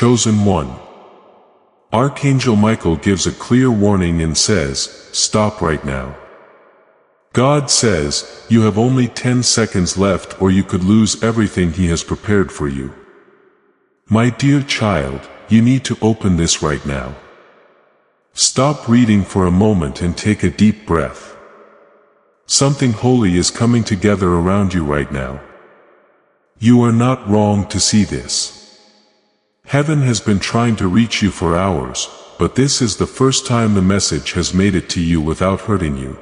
Chosen one. Archangel Michael gives a clear warning and says, stop right now. God says, you have only 10 seconds left or you could lose everything He has prepared for you. My dear child, you need to open this right now. Stop reading for a moment and take a deep breath. Something holy is coming together around you right now. You are not wrong to see this. Heaven has been trying to reach you for hours, but this is the first time the message has made it to you without hurting you.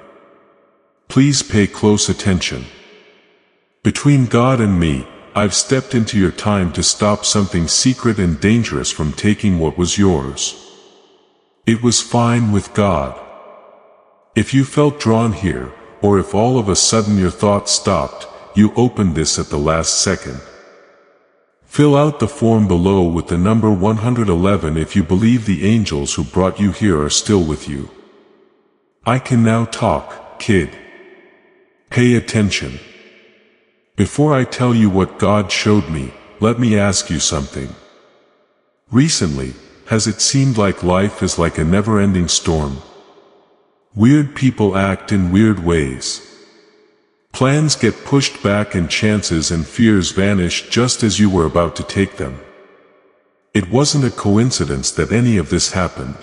Please pay close attention. Between God and me, I've stepped into your time to stop something secret and dangerous from taking what was yours. It was fine with God. If you felt drawn here, or if all of a sudden your thoughts stopped, you opened this at the last second. Fill out the form below with the number 111 if you believe the angels who brought you here are still with you. I can now talk, kid. Pay attention. Before I tell you what God showed me, let me ask you something. Recently, has it seemed like life is like a never-ending storm? Weird people act in weird ways. Plans get pushed back and chances and fears vanish just as you were about to take them. It wasn't a coincidence that any of this happened.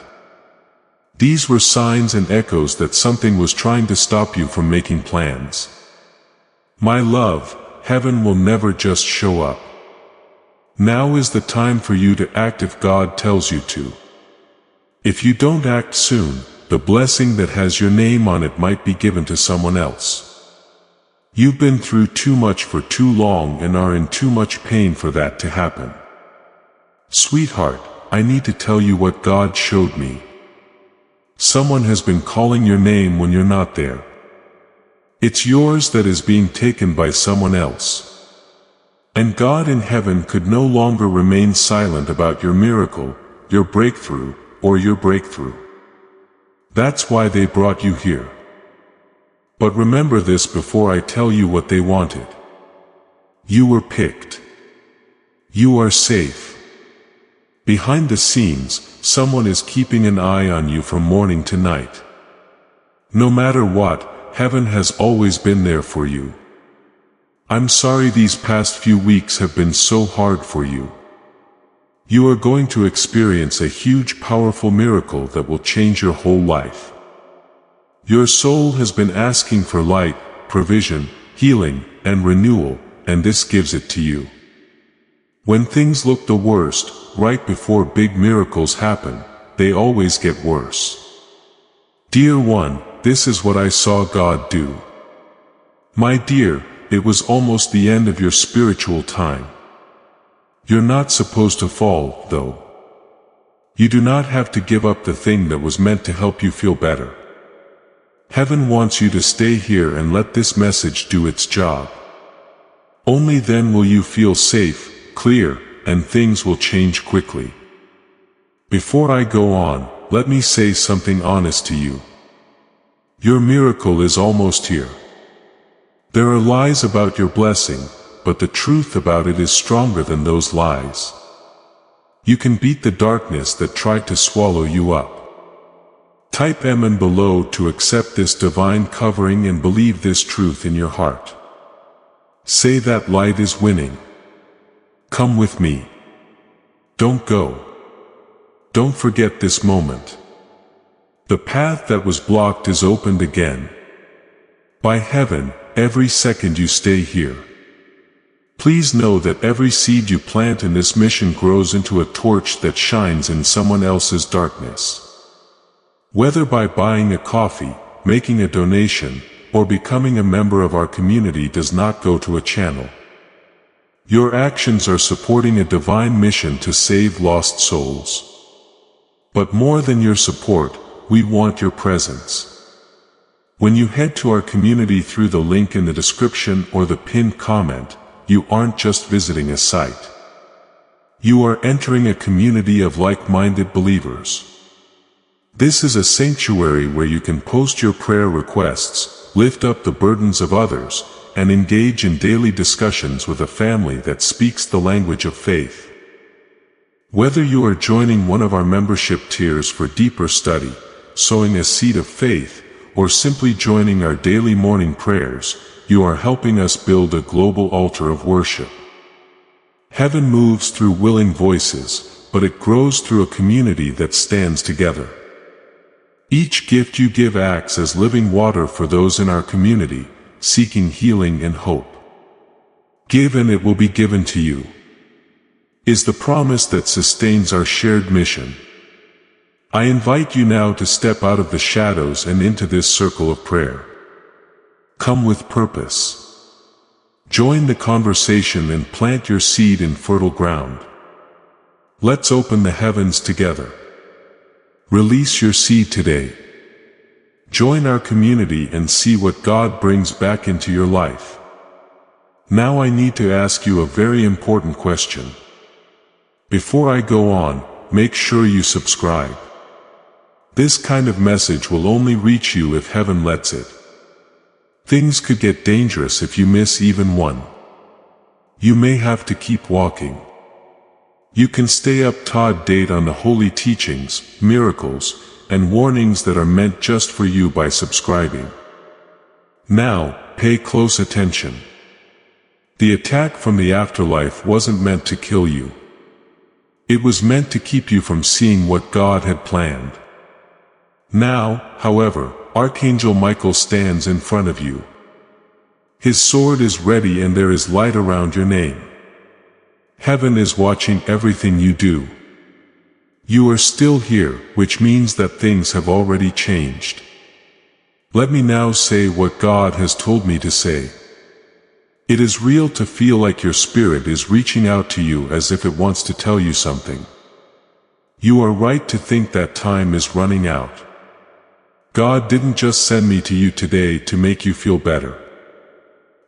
These were signs and echoes that something was trying to stop you from making plans. My love, heaven will never just show up. Now is the time for you to act if God tells you to. If you don't act soon, the blessing that has your name on it might be given to someone else. You've been through too much for too long and are in too much pain for that to happen. Sweetheart, I need to tell you what God showed me. Someone has been calling your name when you're not there. It's yours that is being taken by someone else. And God in heaven could no longer remain silent about your miracle, your breakthrough, or your breakthrough. That's why they brought you here. But remember this before I tell you what they wanted. You were picked. You are safe. Behind the scenes, someone is keeping an eye on you from morning to night. No matter what, heaven has always been there for you. I'm sorry these past few weeks have been so hard for you. You are going to experience a huge, powerful miracle that will change your whole life. Your soul has been asking for light, provision, healing, and renewal, and this gives it to you. When things look the worst, right before big miracles happen, they always get worse. Dear one, this is what I saw God do. My dear, it was almost the end of your spiritual time. You're not supposed to fall, though. You do not have to give up the thing that was meant to help you feel better. Heaven wants you to stay here and let this message do its job. Only then will you feel safe, clear, and things will change quickly. Before I go on, let me say something honest to you. Your miracle is almost here. There are lies about your blessing, but the truth about it is stronger than those lies. You can beat the darkness that tried to swallow you up. Type Amen below to accept this divine covering and believe this truth in your heart. Say that light is winning. Come with me. Don't go. Don't forget this moment. The path that was blocked is opened again. By heaven, every second you stay here. Please know that every seed you plant in this mission grows into a torch that shines in someone else's darkness. Whether by buying a coffee, making a donation, or becoming a member of our community does not go to a channel. Your actions are supporting a divine mission to save lost souls. But more than your support, we want your presence. When you head to our community through the link in the description or the pinned comment, you aren't just visiting a site. You are entering a community of like-minded believers. This is a sanctuary where you can post your prayer requests, lift up the burdens of others, and engage in daily discussions with a family that speaks the language of faith. Whether you are joining one of our membership tiers for deeper study, sowing a seed of faith, or simply joining our daily morning prayers, you are helping us build a global altar of worship. Heaven moves through willing voices, but it grows through a community that stands together. Each gift you give acts as living water for those in our community, seeking healing and hope. Give and it will be given to you, is the promise that sustains our shared mission. I invite you now to step out of the shadows and into this circle of prayer. Come with purpose. Join the conversation and plant your seed in fertile ground. Let's open the heavens together. Release your seed today. Join our community and see what God brings back into your life. Now I need to ask you a very important question. Before I go on, make sure you subscribe. This kind of message will only reach you if heaven lets it. Things could get dangerous if you miss even one. You may have to keep walking. You can stay up to date on the holy teachings, miracles, and warnings that are meant just for you by subscribing. Now, pay close attention. The attack from the afterlife wasn't meant to kill you. It was meant to keep you from seeing what God had planned. Now, however, Archangel Michael stands in front of you. His sword is ready and there is light around your name. Heaven is watching everything you do. You are still here, which means that things have already changed. Let me now say what God has told me to say. It is real to feel like your spirit is reaching out to you as if it wants to tell you something. You are right to think that time is running out. God didn't just send me to you today to make you feel better.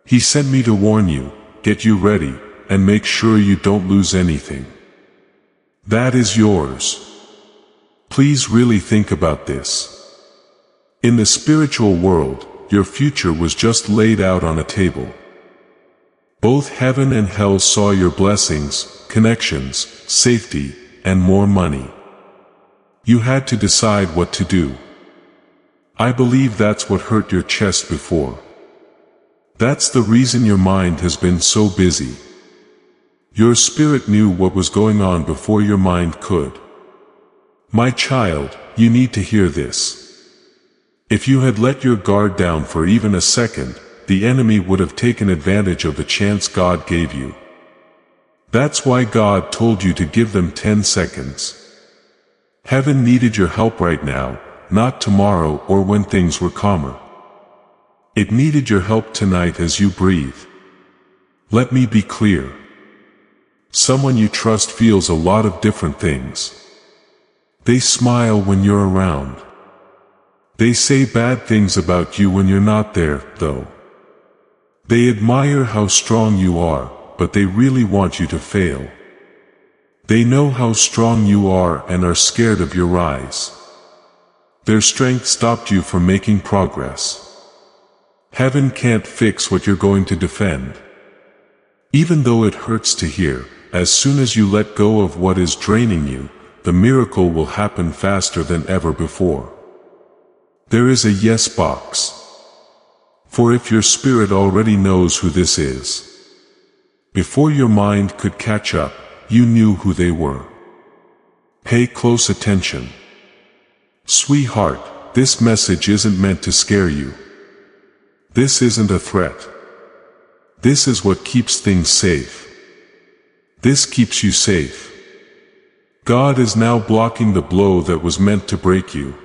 He sent me to warn you, get you ready, and make sure you don't lose anything. That is yours. Please really think about this. In the spiritual world, your future was just laid out on a table. Both heaven and hell saw your blessings, connections, safety, and more money. You had to decide what to do. I believe that's what hurt your chest before. That's the reason your mind has been so busy. Your spirit knew what was going on before your mind could. My child, you need to hear this. If you had let your guard down for even a second, the enemy would have taken advantage of the chance God gave you. That's why God told you to give them 10 seconds. Heaven needed your help right now, not tomorrow or when things were calmer. It needed your help tonight as you breathe. Let me be clear. Someone you trust feels a lot of different things. They smile when you're around. They say bad things about you when you're not there, though. They admire how strong you are, but they really want you to fail. They know how strong you are and are scared of your rise. Their strength stopped you from making progress. Heaven can't fix what you're going to defend. Even though it hurts to hear, as soon as you let go of what is draining you, the miracle will happen faster than ever before. There is a yes box. For if your spirit already knows who this is, before your mind could catch up, you knew who they were. Pay close attention. Sweetheart, this message isn't meant to scare you. This isn't a threat. This is what keeps things safe. This keeps you safe. God is now blocking the blow that was meant to break you.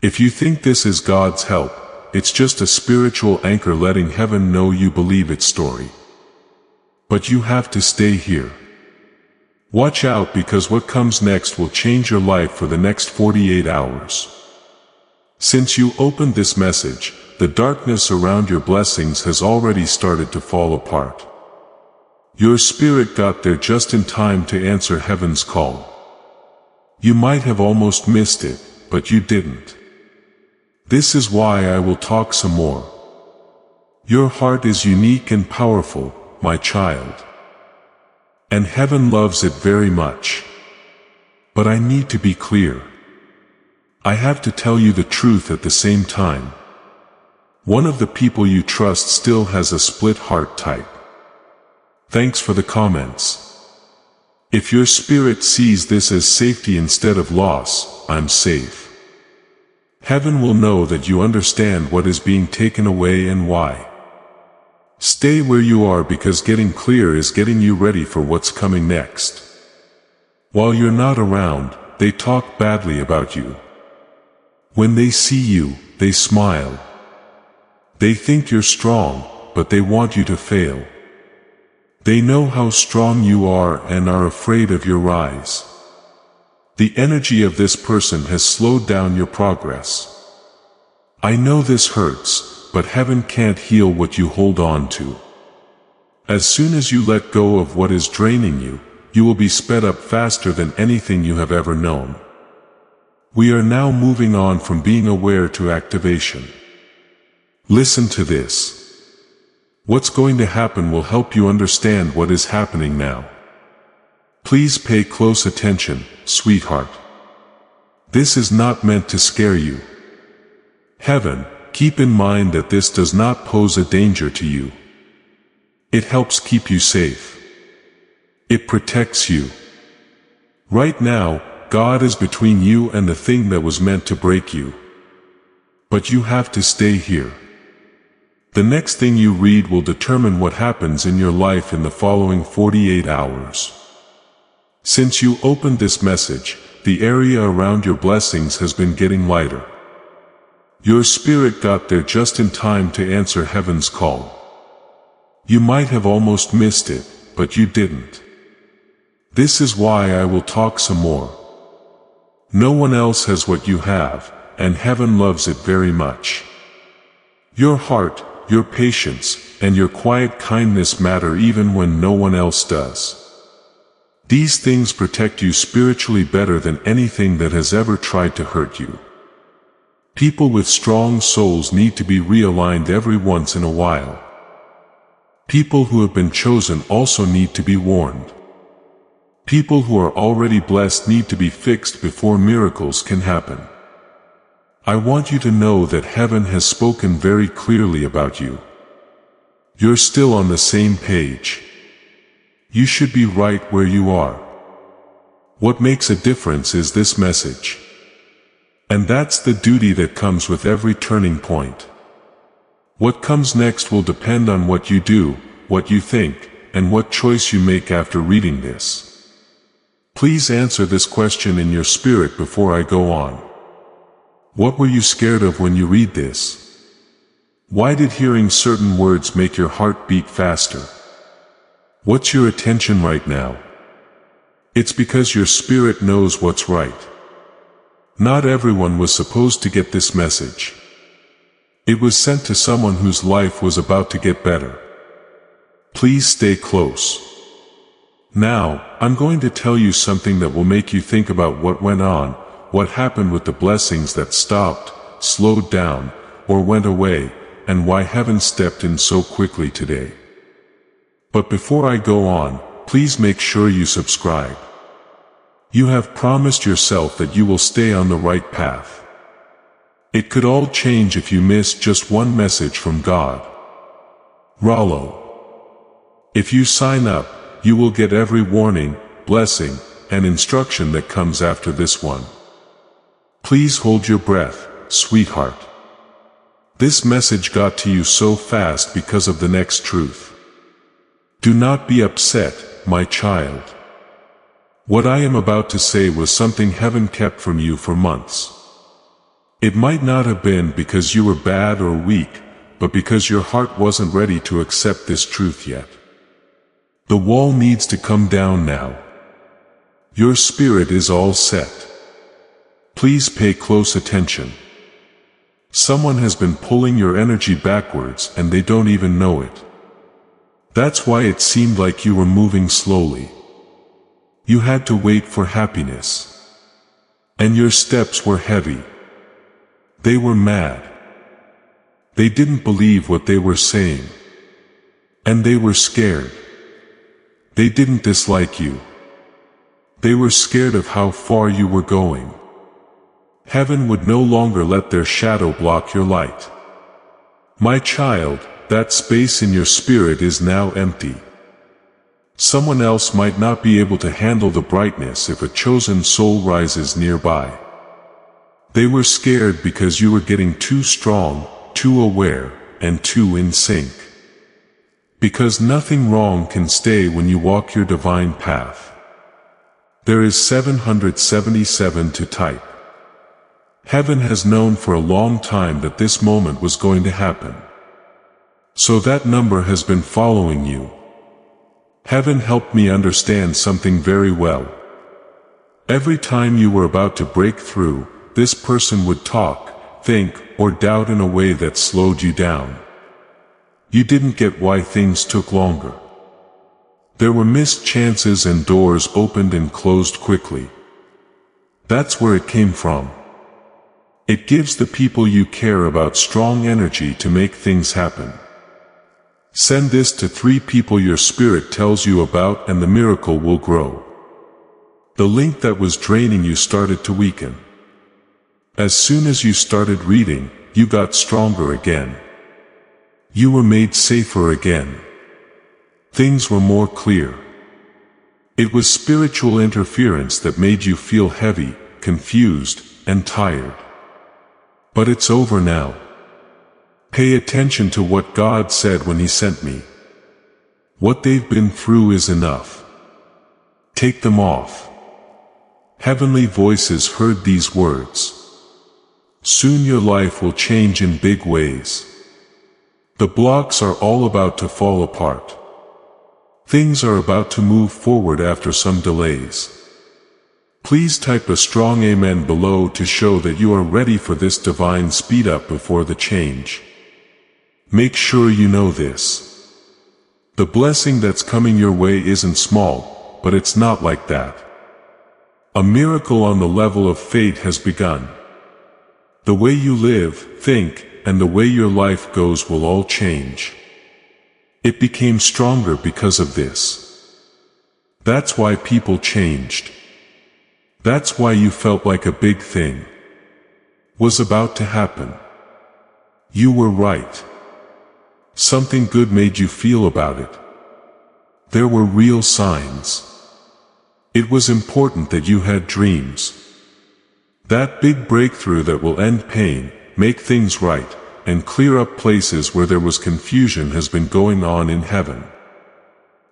If you think this is God's help, it's just a spiritual anchor letting heaven know you believe its story. But you have to stay here. Watch out, because what comes next will change your life for the next 48 hours. Since you opened this message, the darkness around your blessings has already started to fall apart. Your spirit got there just in time to answer heaven's call. You might have almost missed it, but you didn't. This is why I will talk some more. Your heart is unique and powerful, my child. And heaven loves it very much. But I need to be clear. I have to tell you the truth at the same time. One of the people you trust still has a split heart type. Thanks for the comments. If your spirit sees this as safety instead of loss, I'm safe. Heaven will know that you understand what is being taken away and why. Stay where you are because getting clear is getting you ready for what's coming next. While you're not around, they talk badly about you. When they see you, they smile. They think you're strong, but they want you to fail. They know how strong you are and are afraid of your rise. The energy of this person has slowed down your progress. I know this hurts, but heaven can't heal what you hold on to. As soon as you let go of what is draining you, you will be sped up faster than anything you have ever known. We are now moving on from being aware to activation. Listen to this. What's going to happen will help you understand what is happening now. Please pay close attention, sweetheart. This is not meant to scare you. Heaven, keep in mind that this does not pose a danger to you. It helps keep you safe. It protects you. Right now, God is between you and the thing that was meant to break you. But you have to stay here. The next thing you read will determine what happens in your life in the following 48 hours. Since you opened this message, the area around your blessings has been getting lighter. Your spirit got there just in time to answer heaven's call. You might have almost missed it, but you didn't. This is why I will talk some more. No one else has what you have, and heaven loves it very much. Your heart, your patience, and your quiet kindness matter even when no one else does. These things protect you spiritually better than anything that has ever tried to hurt you. People with strong souls need to be realigned every once in a while. People who have been chosen also need to be warned. People who are already blessed need to be fixed before miracles can happen. I want you to know that heaven has spoken very clearly about you. You're still on the same page. You should be right where you are. What makes a difference is this message. And that's the duty that comes with every turning point. What comes next will depend on what you do, what you think, and what choice you make after reading this. Please answer this question in your spirit before I go on. What were you scared of when you read this? Why did hearing certain words make your heart beat faster? What's your attention right now? It's because your spirit knows what's right. Not everyone was supposed to get this message. It was sent to someone whose life was about to get better. Please stay close. Now, I'm going to tell you something that will make you think about what went on, what happened with the blessings that stopped, slowed down, or went away, and why heaven stepped in so quickly today. But before I go on, please make sure you subscribe. You have promised yourself that you will stay on the right path. It could all change if you miss just one message from God. Rollo. If you sign up, you will get every warning, blessing, and instruction that comes after this one. Please hold your breath, sweetheart. This message got to you so fast because of the next truth. Do not be upset, my child. What I am about to say was something heaven kept from you for months. It might not have been because you were bad or weak, but because your heart wasn't ready to accept this truth yet. The wall needs to come down now. Your spirit is all set. Please pay close attention. Someone has been pulling your energy backwards and they don't even know it. That's why it seemed like you were moving slowly. You had to wait for happiness. And your steps were heavy. They were mad. They didn't believe what they were saying. And they were scared. They didn't dislike you. They were scared of how far you were going. Heaven would no longer let their shadow block your light. My child, that space in your spirit is now empty. Someone else might not be able to handle the brightness if a chosen soul rises nearby. They were scared because you were getting too strong, too aware, and too in sync. Because nothing wrong can stay when you walk your divine path. There is 777 to type. Heaven has known for a long time that this moment was going to happen. So that number has been following you. Heaven helped me understand something very well. Every time you were about to break through, this person would talk, think, or doubt in a way that slowed you down. You didn't get why things took longer. There were missed chances and doors opened and closed quickly. That's where it came from. It gives the people you care about strong energy to make things happen. Send this to 3 people your spirit tells you about and the miracle will grow. The link that was draining you started to weaken. As soon as you started reading, you got stronger again. You were made safer again. Things were more clear. It was spiritual interference that made you feel heavy, confused, and tired. But it's over now. Pay attention to what God said when He sent me. What they've been through is enough. Take them off. Heavenly voices heard these words. Soon your life will change in big ways. The blocks are all about to fall apart. Things are about to move forward after some delays. Please type a strong amen below to show that you are ready for this divine speed up before the change. Make sure you know this. The blessing that's coming your way isn't small, but it's not like that. A miracle on the level of fate has begun. The way you live, think, and the way your life goes will all change. It became stronger because of this. That's why people changed. That's why you felt like a big thing was about to happen. You were right. Something good made you feel about it. There were real signs. It was important that you had dreams. That big breakthrough that will end pain, make things right, and clear up places where there was confusion has been going on in heaven.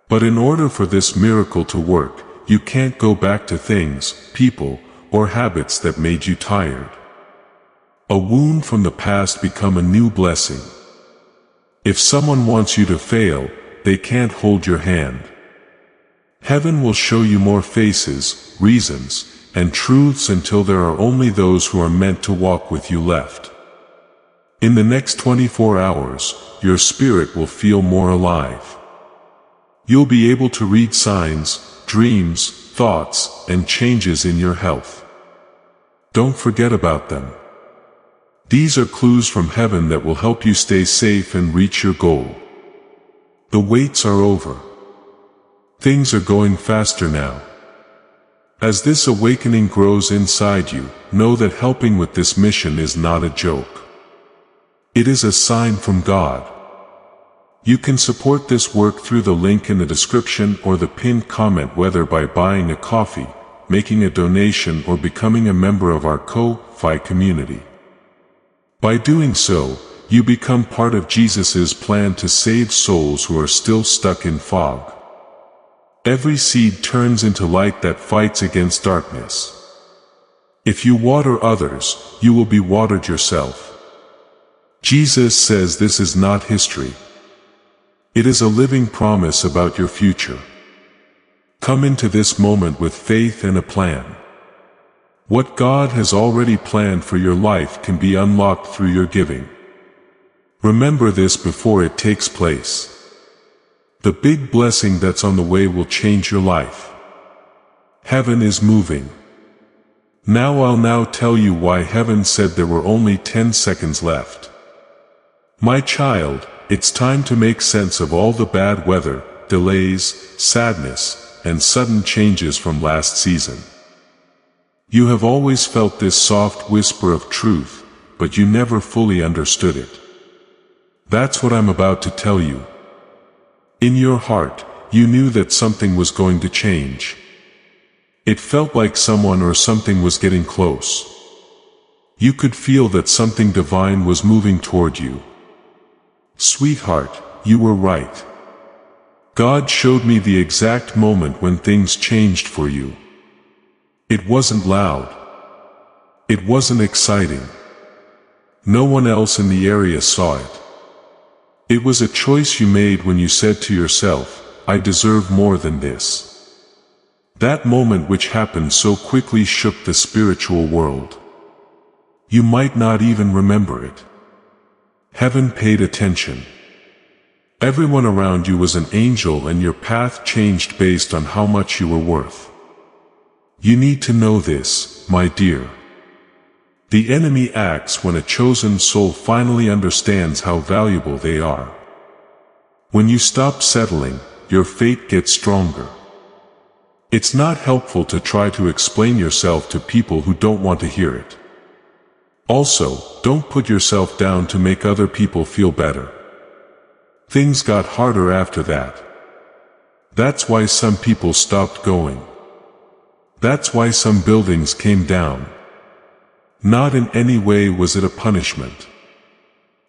But in order for this miracle to work, you can't go back to things, people, or habits that made you tired. A wound from the past become a new blessing. If someone wants you to fail, they can't hold your hand. Heaven will show you more faces, reasons, and truths until there are only those who are meant to walk with you left. In the next 24 hours, your spirit will feel more alive. You'll be able to read signs, dreams, thoughts, and changes in your health. Don't forget about them. These are clues from heaven that will help you stay safe and reach your goal. The waits are over. Things are going faster now. As this awakening grows inside you, know that helping with this mission is not a joke. It is a sign from God. You can support this work through the link in the description or the pinned comment, whether by buying a coffee, making a donation, or becoming a member of our Ko-Fi community. By doing so, you become part of Jesus' plan to save souls who are still stuck in fog. Every seed turns into light that fights against darkness. If you water others, you will be watered yourself. Jesus says this is not history. It is a living promise about your future. Come into this moment with faith and a plan. What God has already planned for your life can be unlocked through your giving. Remember this before it takes place. The big blessing that's on the way will change your life. Heaven is moving. I'll now tell you why heaven said there were only 10 seconds left. My child, it's time to make sense of all the bad weather, delays, sadness, and sudden changes from last season. You have always felt this soft whisper of truth, but you never fully understood it. That's what I'm about to tell you. In your heart, you knew that something was going to change. It felt like someone or something was getting close. You could feel that something divine was moving toward you. Sweetheart, you were right. God showed me the exact moment when things changed for you. It wasn't loud. It wasn't exciting. No one else in the area saw it. It was a choice you made when you said to yourself, I deserve more than this. That moment which happened so quickly shook the spiritual world. You might not even remember it. Heaven paid attention. Everyone around you was an angel, and your path changed based on how much you were worth. You need to know this, my dear. The enemy acts when a chosen soul finally understands how valuable they are. When you stop settling, your fate gets stronger. It's not helpful to try to explain yourself to people who don't want to hear it. Also, don't put yourself down to make other people feel better. Things got harder after that. That's why some people stopped going. That's why some buildings came down. Not in any way was it a punishment.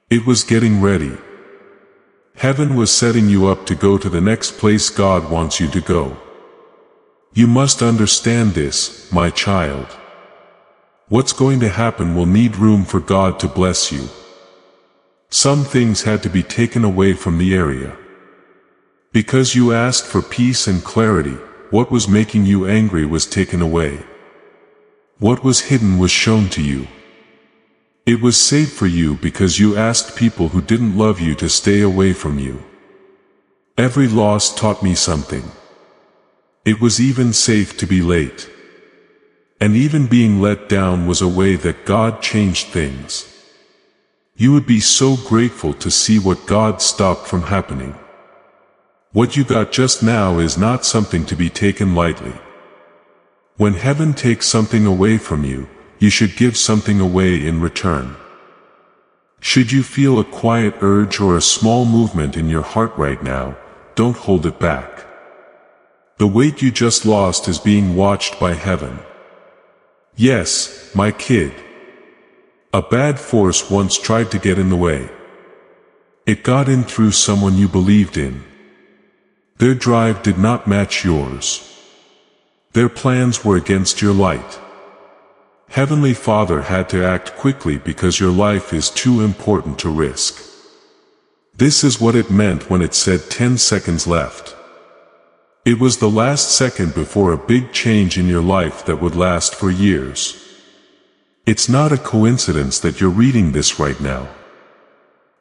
It was getting ready. Heaven was setting you up to go to the next place God wants you to go. You must understand this, my child. What's going to happen will need room for God to bless you. Some things had to be taken away from the area. Because you asked for peace and clarity, what was making you angry was taken away. What was hidden was shown to you. It was safe for you because you asked people who didn't love you to stay away from you. Every loss taught me something. It was even safe to be late. And even being let down was a way that God changed things. You would be so grateful to see what God stopped from happening. What you got just now is not something to be taken lightly. When heaven takes something away from you, you should give something away in return. Should you feel a quiet urge or a small movement in your heart right now, don't hold it back. The weight you just lost is being watched by heaven. Yes, my kid. A bad force once tried to get in the way. It got in through someone you believed in. Their drive did not match yours. Their plans were against your light. Heavenly Father had to act quickly because your life is too important to risk. This is what it meant when it said 10 seconds left. It was the last second before a big change in your life that would last for years. It's not a coincidence that you're reading this right now.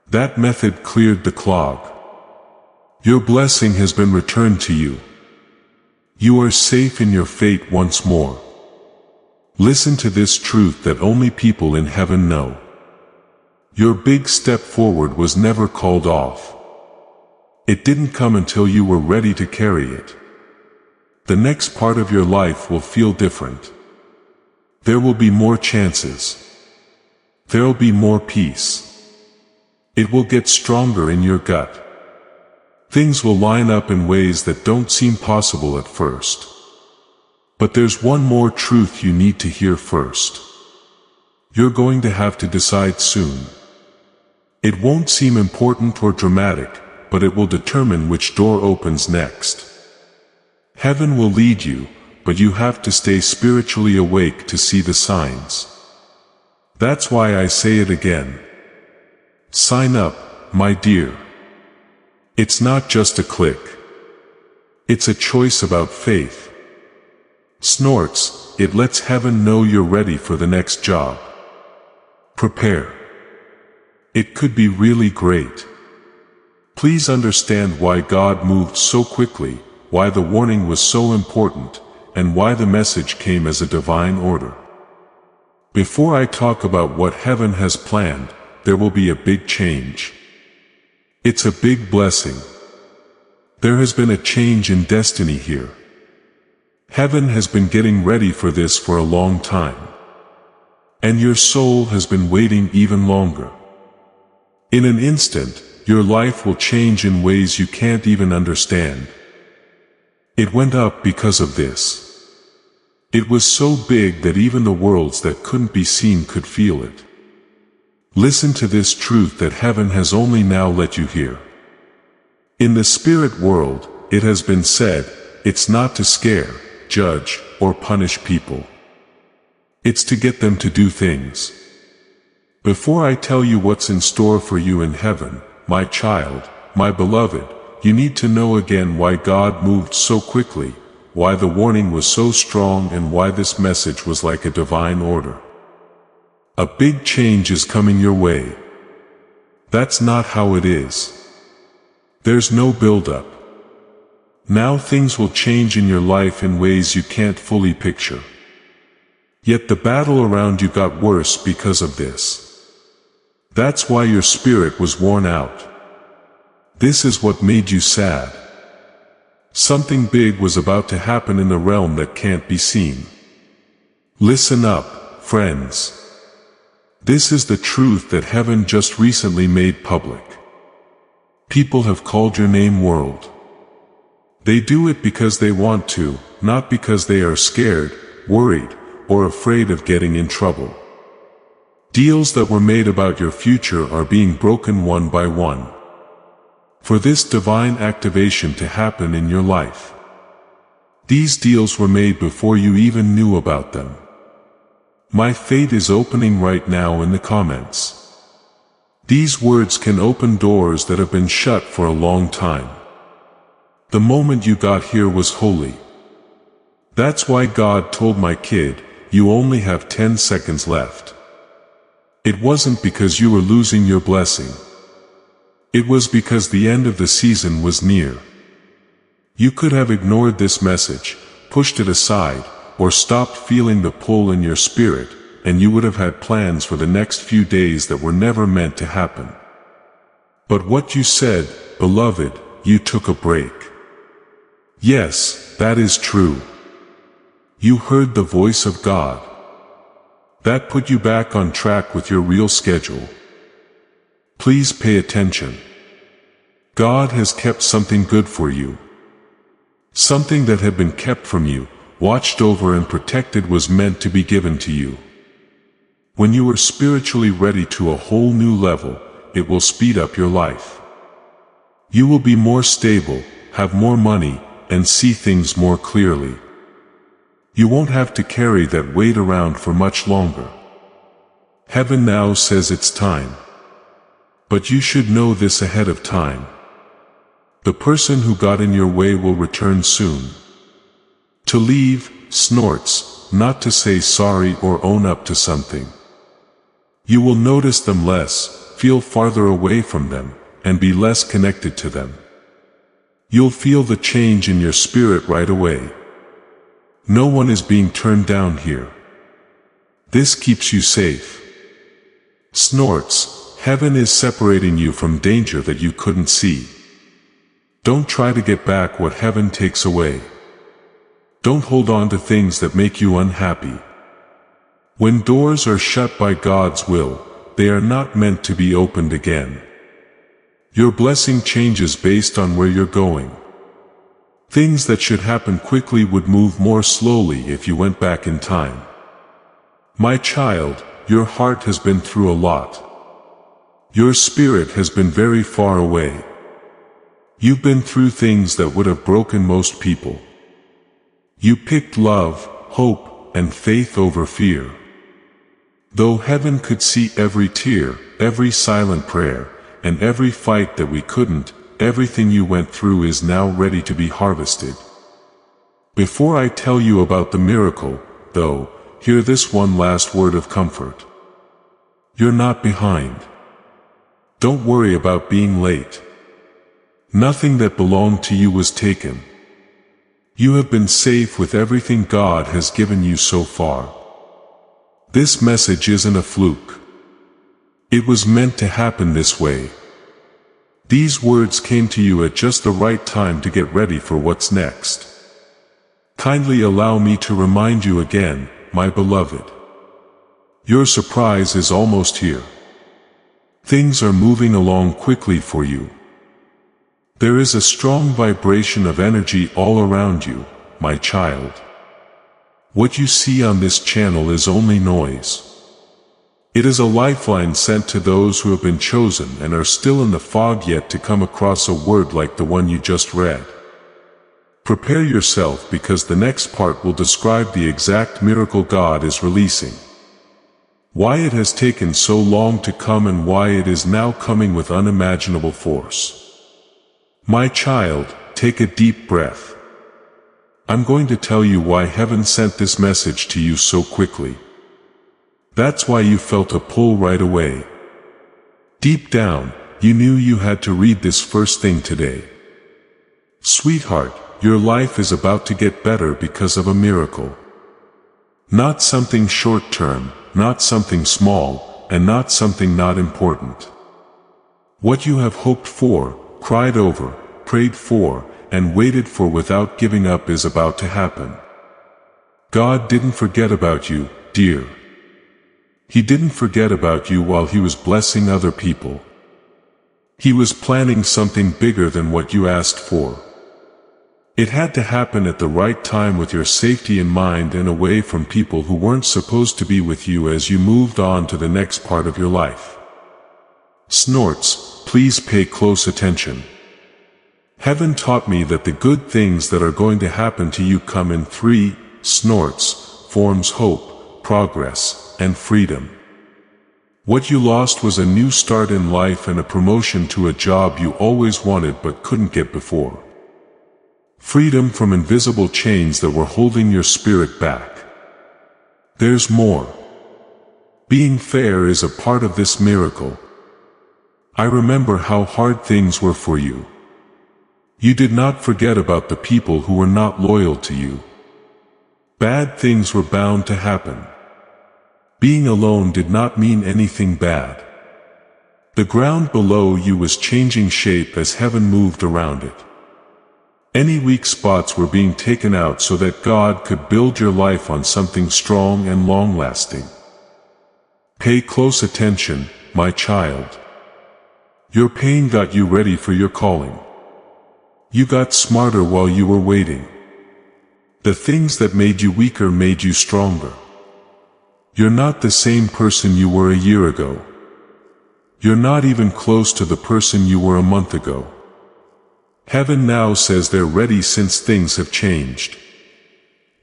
That method cleared the clog. Your blessing has been returned to you. You are safe in your fate once more. Listen to this truth that only people in heaven know. Your big step forward was never called off. It didn't come until you were ready to carry it. The next part of your life will feel different. There will be more chances. There will be more peace. It will get stronger in your gut. Things will line up in ways that don't seem possible at first. But there's one more truth you need to hear first. You're going to have to decide soon. It won't seem important or dramatic, but it will determine which door opens next. Heaven will lead you, but you have to stay spiritually awake to see the signs. That's why I say it again. Sign up, my dear. It's not just a click. It's a choice about faith. Snorts, it lets heaven know you're ready for the next job. Prepare. It could be really great. Please understand why God moved so quickly, why the warning was so important, and why the message came as a divine order. Before I talk about what heaven has planned, there will be a big change. It's a big blessing. There has been a change in destiny here. Heaven has been getting ready for this for a long time. And your soul has been waiting even longer. In an instant, your life will change in ways you can't even understand. It went up because of this. It was so big that even the worlds that couldn't be seen could feel it. Listen to this truth that heaven has only now let you hear. In the spirit world, it has been said, it's not to scare, judge, or punish people. It's to get them to do things. Before I tell you what's in store for you in heaven, my child, my beloved, you need to know again why God moved so quickly, why the warning was so strong, and why this message was like a divine order. A big change is coming your way. That's not how it is. There's no build-up. Now things will change in your life in ways you can't fully picture. Yet the battle around you got worse because of this. That's why your spirit was worn out. This is what made you sad. Something big was about to happen in the realm that can't be seen. Listen up, friends. This is the truth that heaven just recently made public. People have called your name world. They do it because they want to, not because they are scared, worried, or afraid of getting in trouble. Deals that were made about your future are being broken one by one. For this divine activation to happen in your life. These deals were made before you even knew about them. My fate is opening right now in the comments. These words can open doors that have been shut for a long time. The moment you got here was holy. That's why God told my kid, you only have 10 seconds left. It wasn't because you were losing your blessing. It was because the end of the season was near. You could have ignored this message, pushed it aside, or stopped feeling the pull in your spirit, and you would have had plans for the next few days that were never meant to happen. But what you said, beloved, you took a break. Yes, that is true. You heard the voice of God. That put you back on track with your real schedule. Please pay attention. God has kept something good for you. Something that had been kept from you, watched over and protected, was meant to be given to you. When you are spiritually ready to a whole new level, it will speed up your life. You will be more stable, have more money, and see things more clearly. You won't have to carry that weight around for much longer. Heaven now says it's time. But you should know this ahead of time. The person who got in your way will return soon. To leave, snorts, not to say sorry or own up to something. You will notice them less, feel farther away from them, and be less connected to them. You'll feel the change in your spirit right away. No one is being turned down here. This keeps you safe. Snorts, heaven is separating you from danger that you couldn't see. Don't try to get back what heaven takes away. Don't hold on to things that make you unhappy. When doors are shut by God's will, they are not meant to be opened again. Your blessing changes based on where you're going. Things that should happen quickly would move more slowly if you went back in time. My child, your heart has been through a lot. Your spirit has been very far away. You've been through things that would have broken most people. You picked love, hope, and faith over fear. Though heaven could see every tear, every silent prayer, and every fight that we couldn't, everything you went through is now ready to be harvested. Before I tell you about the miracle, though, hear this one last word of comfort. You're not behind. Don't worry about being late. Nothing that belonged to you was taken. You have been safe with everything God has given you so far. This message isn't a fluke. It was meant to happen this way. These words came to you at just the right time to get ready for what's next. Kindly allow me to remind you again, my beloved. Your surprise is almost here. Things are moving along quickly for you. There is a strong vibration of energy all around you, my child. What you see on this channel is only noise. It is a lifeline sent to those who have been chosen and are still in the fog yet to come across a word like the one you just read. Prepare yourself because the next part will describe the exact miracle God is releasing. Why it has taken so long to come and why it is now coming with unimaginable force. My child, take a deep breath. I'm going to tell you why heaven sent this message to you so quickly. That's why you felt a pull right away. Deep down, you knew you had to read this first thing today. Sweetheart, your life is about to get better because of a miracle. Not something short-term, not something small, and not something not important. What you have hoped for, cried over, prayed for, and waited for without giving up is about to happen. God didn't forget about you, dear. He didn't forget about you while He was blessing other people. He was planning something bigger than what you asked for. It had to happen at the right time with your safety in mind and away from people who weren't supposed to be with you as you moved on to the next part of your life. Snorts, please pay close attention. Heaven taught me that the good things that are going to happen to you come in 3 snorts, forms: hope, progress, and freedom. What you lost was a new start in life and a promotion to a job you always wanted but couldn't get before. Freedom from invisible chains that were holding your spirit back. There's more. Being fair is a part of this miracle. I remember how hard things were for you. You did not forget about the people who were not loyal to you. Bad things were bound to happen. Being alone did not mean anything bad. The ground below you was changing shape as heaven moved around it. Any weak spots were being taken out so that God could build your life on something strong and long-lasting. Pay close attention, my child. Your pain got you ready for your calling. You got smarter while you were waiting. The things that made you weaker made you stronger. You're not the same person you were a year ago. You're not even close to the person you were a month ago. Heaven now says they're ready since things have changed.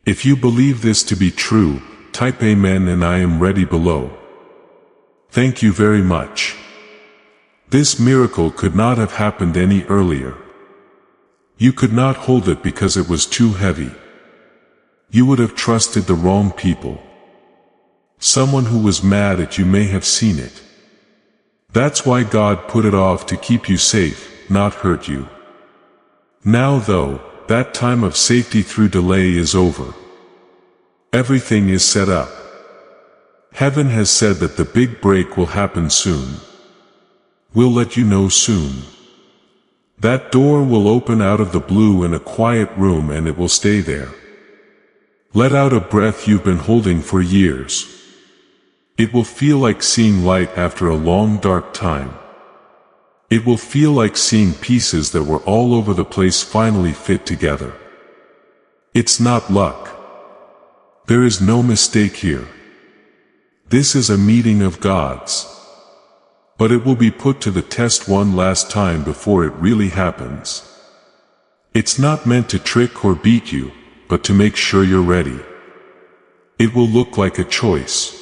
If you believe this to be true, type Amen and I am ready below. Thank you very much. This miracle could not have happened any earlier. You could not hold it because it was too heavy. You would have trusted the wrong people. Someone who was mad at you may have seen it. That's why God put it off to keep you safe, not hurt you. Now though, that time of safety through delay is over. Everything is set up. Heaven has said that the big break will happen soon. We'll let you know soon. That door will open out of the blue in a quiet room and it will stay there. Let out a breath you've been holding for years. It will feel like seeing light after a long dark time. It will feel like seeing pieces that were all over the place finally fit together. It's not luck. There is no mistake here. This is a meeting of gods. But it will be put to the test one last time before it really happens. It's not meant to trick or beat you, but to make sure you're ready. It will look like a choice.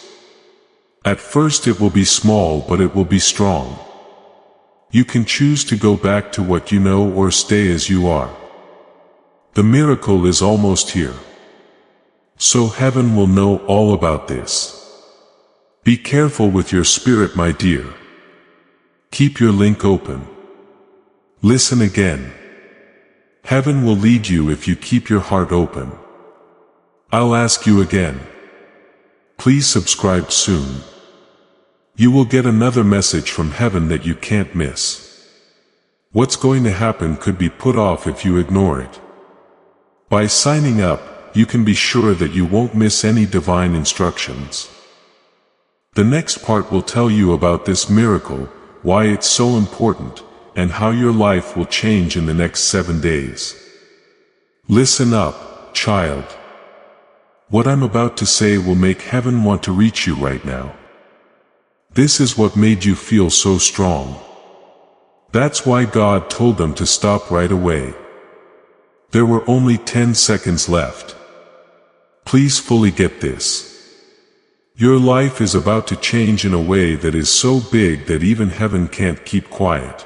At first it will be small, but it will be strong. You can choose to go back to what you know or stay as you are. The miracle is almost here. So heaven will know all about this. Be careful with your spirit, my dear. Keep your link open. Listen again. Heaven will lead you if you keep your heart open. I'll ask you again. Please subscribe soon. You will get another message from heaven that you can't miss. What's going to happen could be put off if you ignore it. By signing up, you can be sure that you won't miss any divine instructions. The next part will tell you about this miracle, why it's so important, and how your life will change in the next 7 days. Listen up, child. What I'm about to say will make heaven want to reach you right now. This is what made you feel so strong. That's why God told them to stop right away. There were only 10 seconds left. Please fully get this. Your life is about to change in a way that is so big that even heaven can't keep quiet.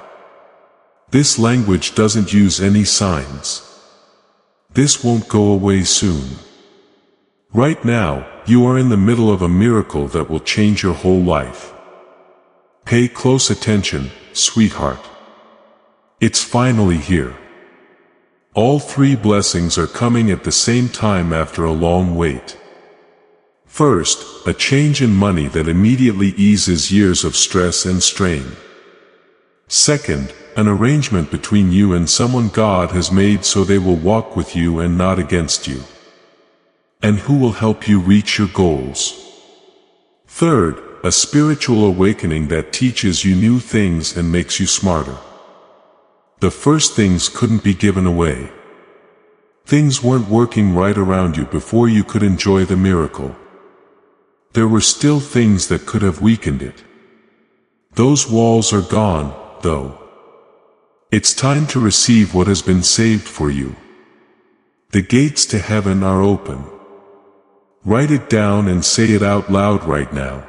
This language doesn't use any signs. This won't go away soon. Right now, you are in the middle of a miracle that will change your whole life. Pay close attention, sweetheart. It's finally here. All 3 blessings are coming at the same time after a long wait. First, a change in money that immediately eases years of stress and strain. Second, an arrangement between you and someone God has made so they will walk with you and not against you, and who will help you reach your goals. Third, a spiritual awakening that teaches you new things and makes you smarter. The first things couldn't be given away. Things weren't working right around you before you could enjoy the miracle. There were still things that could have weakened it. Those walls are gone, though. It's time to receive what has been saved for you. The gates to heaven are open. Write it down and say it out loud right now.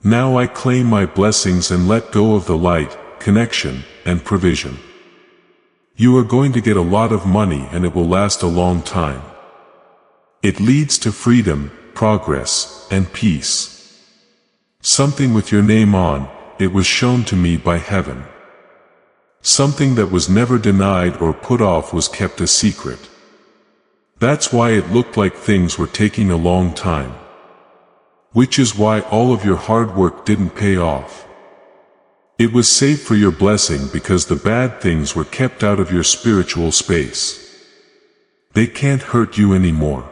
Now I claim my blessings and let go of the light, connection, and provision. You are going to get a lot of money and it will last a long time. It leads to freedom, progress, and peace. Something with your name on, it was shown to me by heaven. Something that was never denied or put off was kept a secret. That's why it looked like things were taking a long time. Which is why all of your hard work didn't pay off. It was saved for your blessing because the bad things were kept out of your spiritual space. They can't hurt you anymore.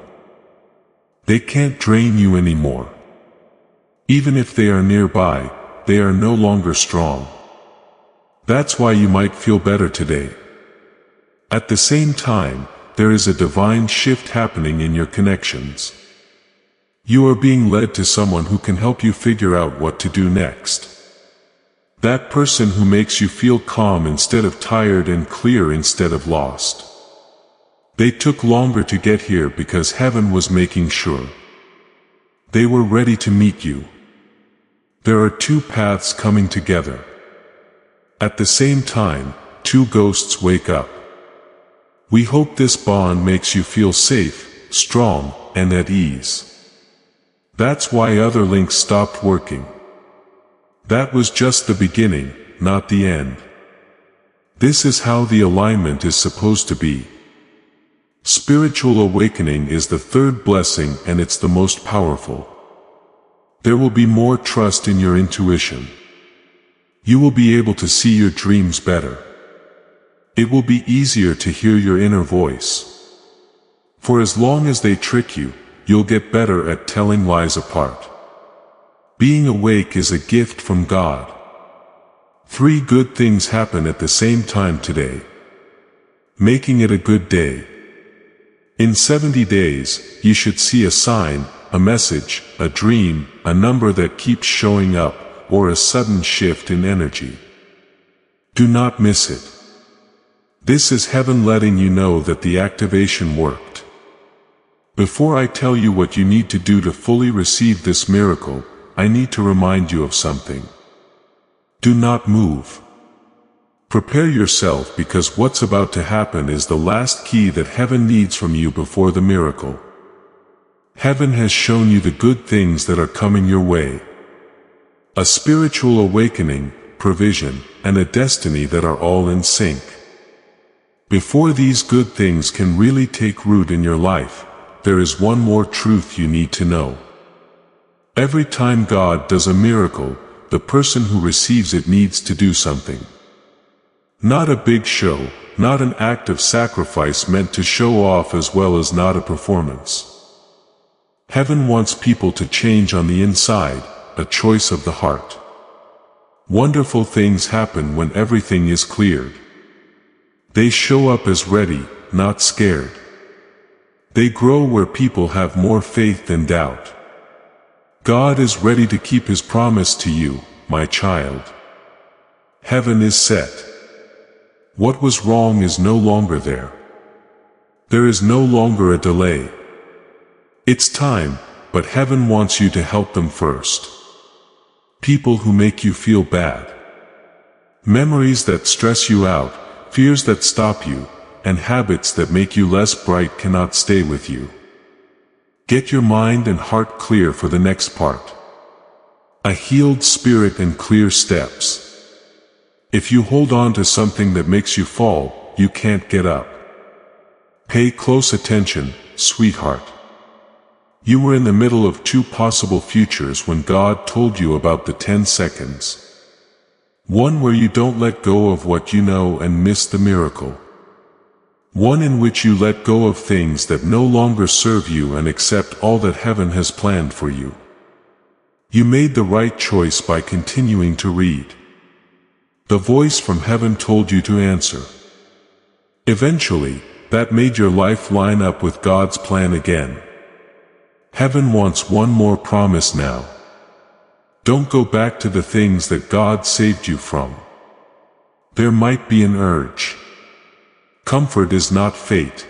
They can't drain you anymore. Even if they are nearby, they are no longer strong. That's why you might feel better today. At the same time, there is a divine shift happening in your connections. You are being led to someone who can help you figure out what to do next. That person who makes you feel calm instead of tired and clear instead of lost. They took longer to get here because heaven was making sure. They were ready to meet you. There are 2 paths coming together. At the same time, 2 ghosts wake up. We hope this bond makes you feel safe, strong, and at ease. That's why other links stopped working. That was just the beginning, not the end. This is how the alignment is supposed to be. Spiritual awakening is the 3rd blessing and it's the most powerful. There will be more trust in your intuition. You will be able to see your dreams better. It will be easier to hear your inner voice. For as long as they trick you, you'll get better at telling lies apart. Being awake is a gift from God. 3 good things happen at the same time today, making it a good day. In 70 days, you should see a sign, a message, a dream, a number that keeps showing up, or a sudden shift in energy. Do not miss it. This is heaven letting you know that the activation worked. Before I tell you what you need to do to fully receive this miracle, I need to remind you of something. Do not move. Prepare yourself because what's about to happen is the last key that heaven needs from you before the miracle. Heaven has shown you the good things that are coming your way. A spiritual awakening, provision, and a destiny that are all in sync. Before these good things can really take root in your life, there is one more truth you need to know. Every time God does a miracle, the person who receives it needs to do something. Not a big show, not an act of sacrifice meant to show off, as well as not a performance. Heaven wants people to change on the inside, a choice of the heart. Wonderful things happen when everything is cleared. They show up as ready, not scared. They grow where people have more faith than doubt. God is ready to keep His promise to you, my child. Heaven is set. What was wrong is no longer there. There is no longer a delay. It's time, but heaven wants you to help them first. People who make you feel bad. Memories that stress you out, fears that stop you, and habits that make you less bright cannot stay with you. Get your mind and heart clear for the next part. A healed spirit and clear steps. If you hold on to something that makes you fall, you can't get up. Pay close attention, sweetheart. You were in the middle of two possible futures when God told you about the 10 seconds. One where you don't let go of what you know and miss the miracle. One in which you let go of things that no longer serve you and accept all that heaven has planned for you. You made the right choice by continuing to read. The voice from heaven told you to answer. Eventually, that made your life line up with God's plan again. Heaven wants one more promise now. Don't go back to the things that God saved you from. There might be an urge. Comfort is not fate.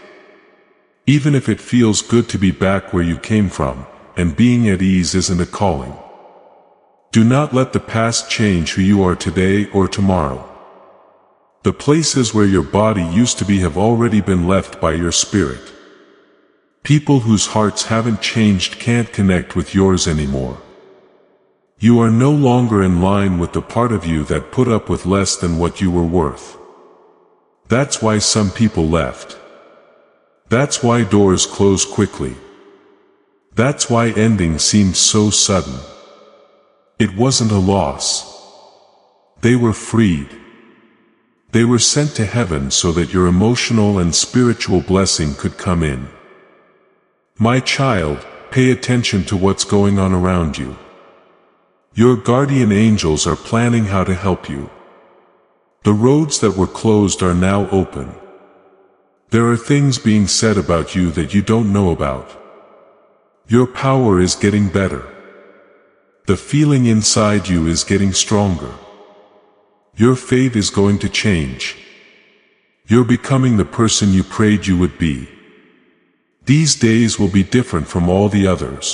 Even if it feels good to be back where you came from, and being at ease isn't a calling. Do not let the past change who you are today or tomorrow. The places where your body used to be have already been left by your spirit. People whose hearts haven't changed can't connect with yours anymore. You are no longer in line with the part of you that put up with less than what you were worth. That's why some people left. That's why doors close quickly. That's why endings seemed so sudden. It wasn't a loss. They were freed. They were sent to heaven so that your emotional and spiritual blessing could come in. My child, pay attention to what's going on around you. Your guardian angels are planning how to help you. The roads that were closed are now open. There are things being said about you that you don't know about. Your power is getting better. The feeling inside you is getting stronger. Your fate is going to change. You're becoming the person you prayed you would be. These days will be different from all the others.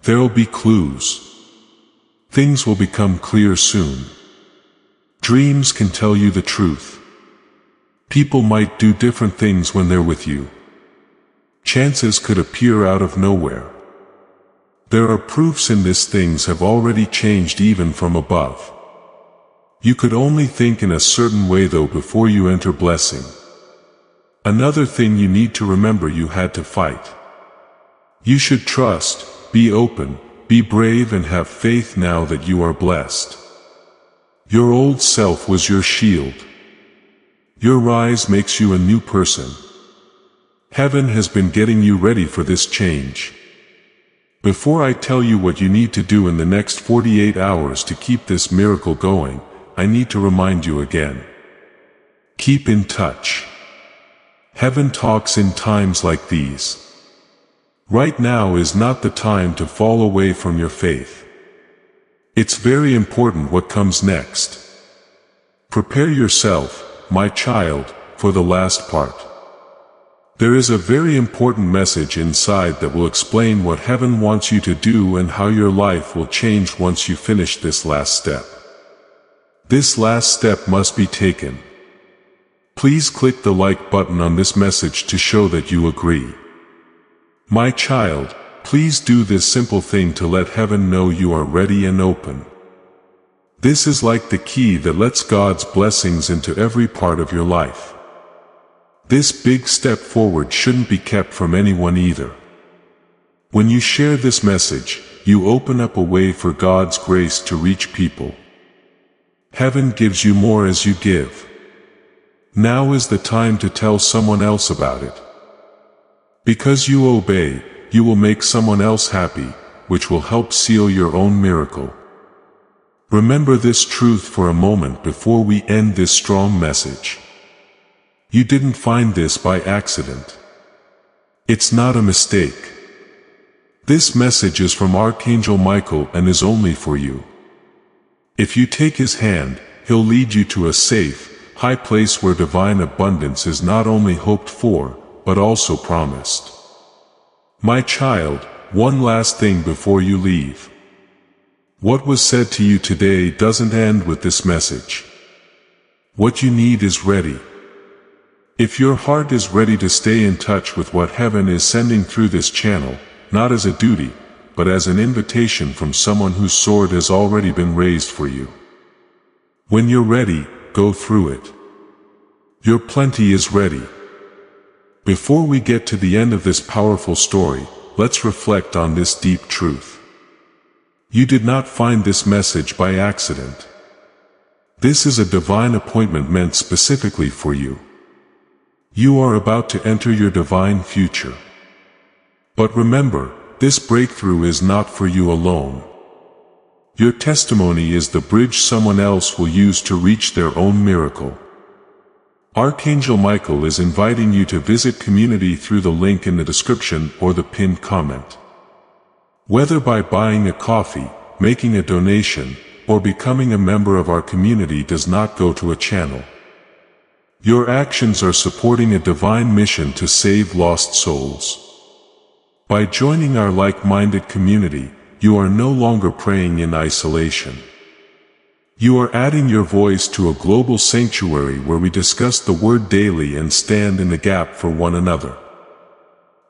There'll be clues. Things will become clear soon. Dreams can tell you the truth. People might do different things when they're with you. Chances could appear out of nowhere. There are proofs in this things have already changed even from above. You could only think in a certain way though before you enter blessing. Another thing you need to remember: you had to fight. You should trust, be open, be brave and have faith now that you are blessed. Your old self was your shield. Your rise makes you a new person. Heaven has been getting you ready for this change. Before I tell you what you need to do in the next 48 hours to keep this miracle going, I need to remind you again. Keep in touch. Heaven talks in times like these. Right now is not the time to fall away from your faith. It's very important what comes next. Prepare yourself, my child, for the last part. There is a very important message inside that will explain what heaven wants you to do and how your life will change once you finish this last step. This last step must be taken. Please click the like button on this message to show that you agree. My child, please do this simple thing to let heaven know you are ready and open. This is like the key that lets God's blessings into every part of your life. This big step forward shouldn't be kept from anyone either. When you share this message, you open up a way for God's grace to reach people. Heaven gives you more as you give. Now is the time to tell someone else about it. Because you obey, you will make someone else happy, which will help seal your own miracle. Remember this truth for a moment before we end this strong message. You didn't find this by accident. It's not a mistake. This message is from Archangel Michael and is only for you. If you take his hand, he'll lead you to a safe, high place where divine abundance is not only hoped for, but also promised. My child, one last thing before you leave. What was said to you today doesn't end with this message. What you need is ready. If your heart is ready to stay in touch with what heaven is sending through this channel, not as a duty, but as an invitation from someone whose sword has already been raised for you. When you're ready, go through it. Your plenty is ready. Before we get to the end of this powerful story, let's reflect on this deep truth. You did not find this message by accident. This is a divine appointment meant specifically for you. You are about to enter your divine future. But remember, this breakthrough is not for you alone. Your testimony is the bridge someone else will use to reach their own miracle. Archangel Michael is inviting you to visit community through the link in the description or the pinned comment. Whether by buying a coffee, making a donation, or becoming a member of our community does not go to a channel. Your actions are supporting a divine mission to save lost souls. By joining our like-minded community, you are no longer praying in isolation. You are adding your voice to a global sanctuary where we discuss the Word daily and stand in the gap for one another.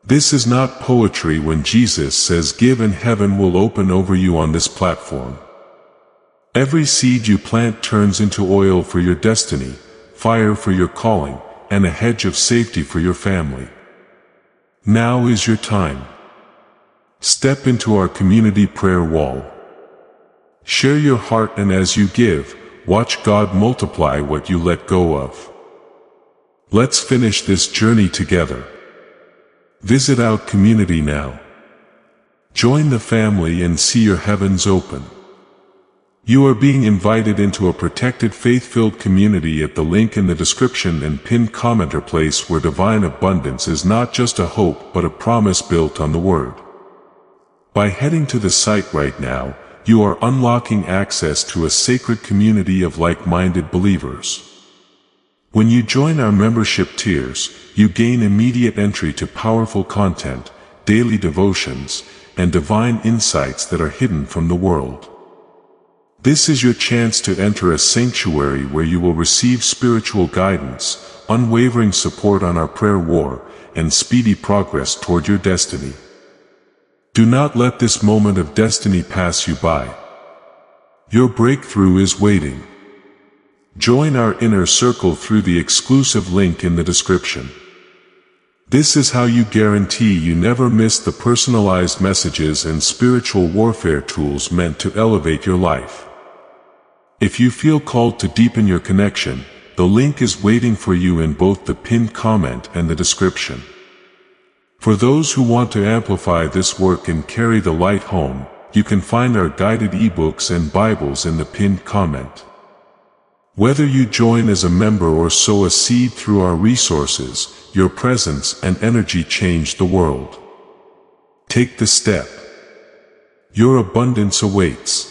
This is not poetry when Jesus says give and heaven will open over you on this platform. Every seed you plant turns into oil for your destiny, fire for your calling, and a hedge of safety for your family. Now is your time. Step into our community prayer wall. Share your heart, and as you give, watch God multiply what you let go of. Let's finish this journey together. Visit our community now. Join the family and see your heavens open. You are being invited into a protected faith-filled community at the link in the description and pinned comment, a place where divine abundance is not just a hope but a promise built on the Word. By heading to the site right now, you are unlocking access to a sacred community of like-minded believers. When you join our membership tiers, you gain immediate entry to powerful content, daily devotions, and divine insights that are hidden from the world. This is your chance to enter a sanctuary where you will receive spiritual guidance, unwavering support on our prayer war, and speedy progress toward your destiny. Do not let this moment of destiny pass you by. Your breakthrough is waiting. Join our inner circle through the exclusive link in the description. This is how you guarantee you never miss the personalized messages and spiritual warfare tools meant to elevate your life. If you feel called to deepen your connection, the link is waiting for you in both the pinned comment and the description. For those who want to amplify this work and carry the light home, you can find our guided ebooks and Bibles in the pinned comment. Whether you join as a member or sow a seed through our resources, your presence and energy change the world. Take the step. Your abundance awaits.